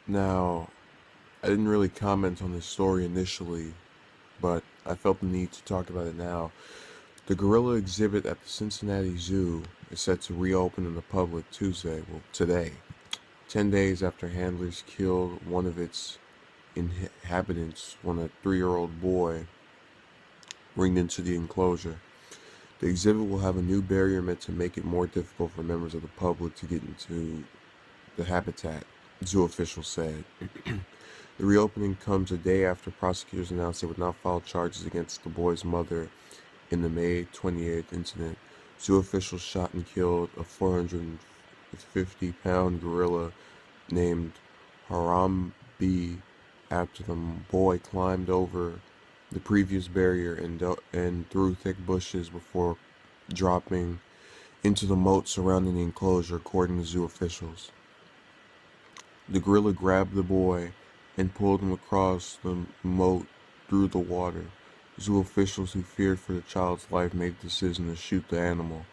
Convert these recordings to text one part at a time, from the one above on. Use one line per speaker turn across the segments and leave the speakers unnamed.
Now, I didn't really comment on this story initially, but I felt the need to talk about it now. The gorilla exhibit at the Cincinnati Zoo is set to reopen in the public today, 10 days after handlers killed one of its inhabitants when a 3-year-old boy ringed into the enclosure. The exhibit will have a new barrier meant to make it more difficult for members of the public to get into the habitat, zoo officials said. The reopening comes a day after prosecutors announced they would not file charges against the boy's mother in the May 28th incident. Zoo officials shot and killed a 450-pound gorilla named Harambe after the boy climbed over the previous barrier and through thick bushes before dropping into the moat surrounding the enclosure, according to zoo officials. The gorilla grabbed the boy and pulled him across the moat through the water. Zoo officials who feared for the child's life made the decision to shoot the animal.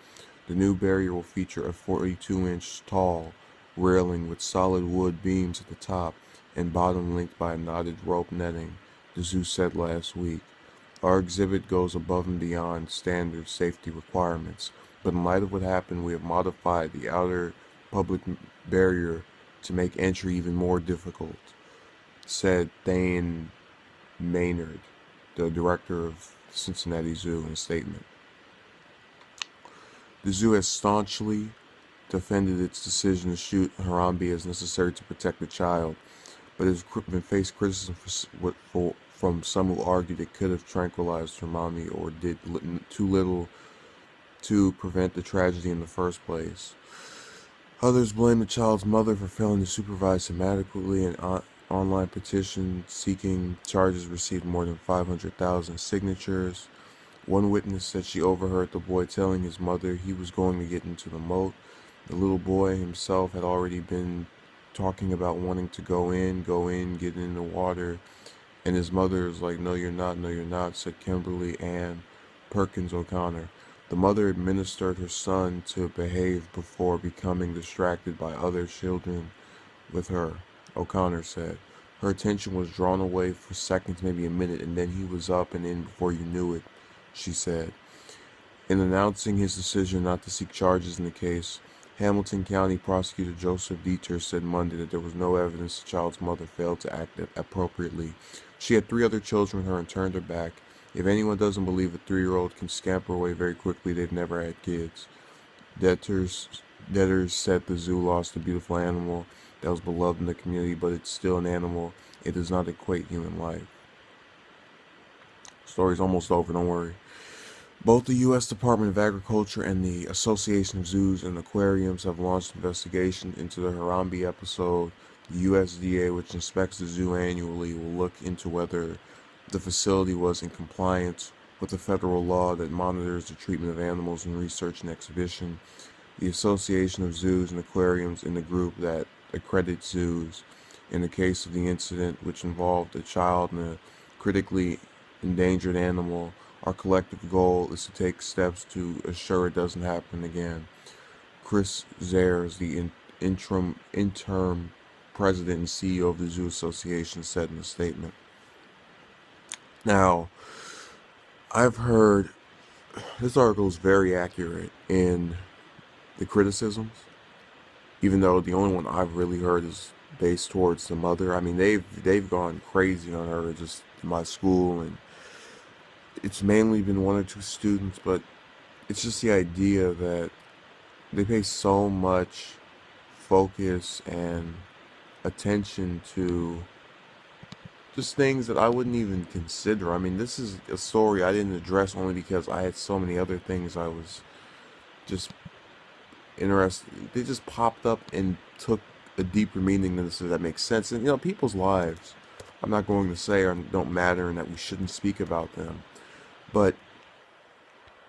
The new barrier will feature a 42-inch tall railing with solid wood beams at the top and bottom linked by a knotted rope netting, the zoo said last week. Our exhibit goes above and beyond standard safety requirements, but in light of what happened, we have modified the outer public barrier to make entry even more difficult, said Thane Maynard, the director of Cincinnati Zoo, in a statement. The zoo has staunchly defended its decision to shoot Harambe as necessary to protect the child, but has been faced criticism from some who argued it could have tranquilized Harambe or did too little to prevent the tragedy in the first place. Others blame the child's mother for failing to supervise him adequately. An online petition seeking charges received more than 500,000 signatures. One witness said she overheard the boy telling his mother he was going to get into the moat. The little boy himself had already been talking about wanting to go in, get in the water. And his mother was like, no, you're not, said Kimberly Ann Perkins O'Connor. The mother administered her son to behave before becoming distracted by other children with her, O'Connor said. Her attention was drawn away for seconds, maybe a minute, and then he was up and in before you knew it, she said. In announcing his decision not to seek charges in the case, Hamilton County Prosecutor Joseph Dieter said Monday that there was no evidence the child's mother failed to act appropriately. She had 3 other children with her and turned her back. If anyone doesn't believe a 3-year-old can scamper away very quickly, they've never had kids. Debtors said the zoo lost a beautiful animal that was beloved in the community, but it's still an animal. It does not equate human life. Story's almost over, don't worry. Both the U.S. Department of Agriculture and the Association of Zoos and Aquariums have launched investigations into the Harambe episode. The USDA, which inspects the zoo annually, will look into whether the facility was in compliance with the federal law that monitors the treatment of animals in research and exhibition. The Association of Zoos and Aquariums in the group that accredits zoos. In the case of the incident, which involved a child and a critically endangered animal, our collective goal is to take steps to assure it doesn't happen again. Chris Zayers, the interim president and CEO of the Zoo Association, said in a statement. Now, I've heard this article is very accurate in the criticisms, even though the only one I've really heard is based towards the mother. I mean, they've gone crazy on her just in my school, and it's mainly been 1 or 2 students, but it's just the idea that they pay so much focus and attention to just things that I wouldn't even consider. I mean, this is a story I didn't address only because I had so many other things I was just interested. They just popped up and took a deeper meaning than this, if that makes sense. And, people's lives, I'm not going to say don't matter and that we shouldn't speak about them. But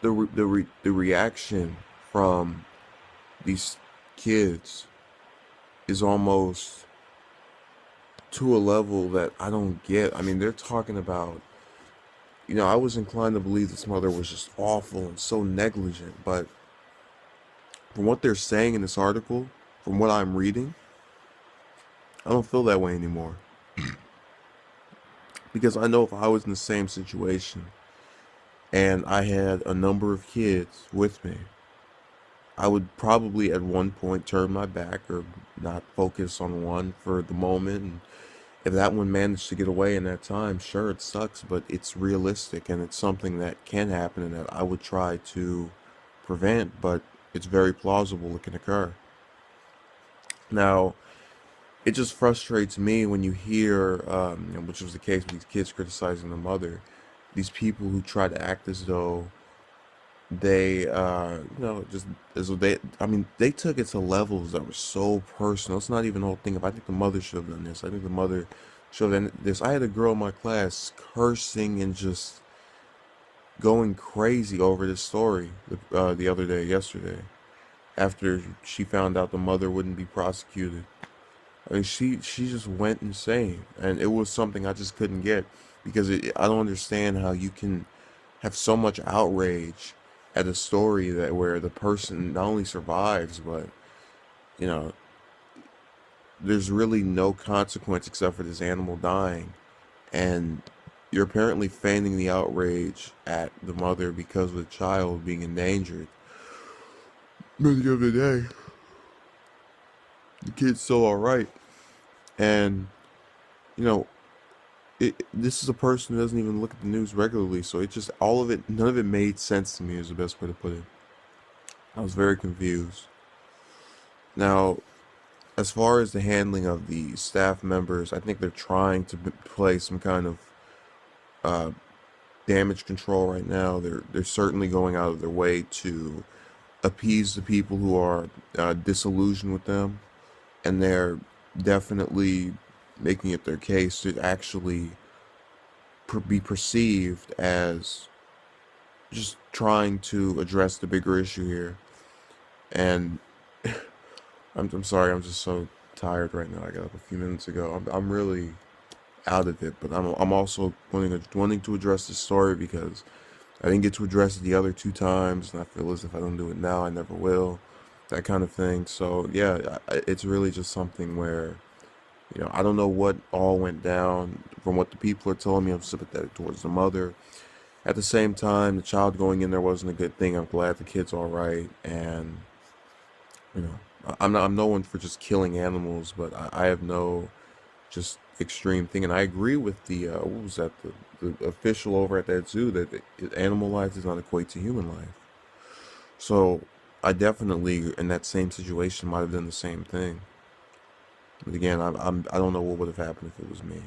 the reaction from these kids is almost to a level that I don't get. I mean, they're talking about, I was inclined to believe this mother was just awful and so negligent, but from what they're saying in this article, from what I'm reading, I don't feel that way anymore. Because I know if I was in the same situation and I had a number of kids with me, I would probably at one point turn my back or not focus on one for the moment. And if that one managed to get away in that time, sure, it sucks, but it's realistic and it's something that can happen and that I would try to prevent, but it's very plausible it can occur. Now, it just frustrates me when you hear, which was the case with these kids criticizing the mother, these people who try to act as though they, just as though they, I mean, they took it to levels that were so personal. It's not even the whole thing. If I think the mother should have done this, I think the mother should have done this. I had a girl in my class cursing and just going crazy over this story the other day, yesterday, after she found out the mother wouldn't be prosecuted. I mean, she just went insane, and it was something I just couldn't get because I don't understand how you can have so much outrage at a story that where the person not only survives, but you know, there's really no consequence except for this animal dying, and you're apparently feigning the outrage at the mother because of the child being endangered. But the other day, the kid's still all right, and you know, this is a person who doesn't even look at the news regularly, so it just all of it, none of it made sense to me. Is the best way to put it. I was very confused. Now, as far as the handling of the staff members, I think they're trying to play some kind of uh, damage control right now. They're certainly going out of their way to appease the people who are disillusioned with them, and they're definitely making it their case to actually be perceived as just trying to address the bigger issue here. And I'm sorry, I'm just so tired right now. I got up a few minutes ago. I'm really out of it, but I'm also wanting to address this story because I didn't get to address it the other two times, and I feel as if I don't do it now, I never will. That kind of thing. So yeah, it's really just something where I don't know what all went down. From what the people are telling me, I'm sympathetic towards the mother. At the same time, the child going in there wasn't a good thing. I'm glad the kid's all right, and you know, I'm no one for just killing animals, but I have no just extreme thing. And I agree with the what was that the official over at that zoo that animal life does not equate to human life. So I definitely in that same situation might have done the same thing. But again, I don't know what would have happened if it was me.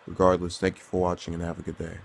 Regardless, thank you for watching and have a good day.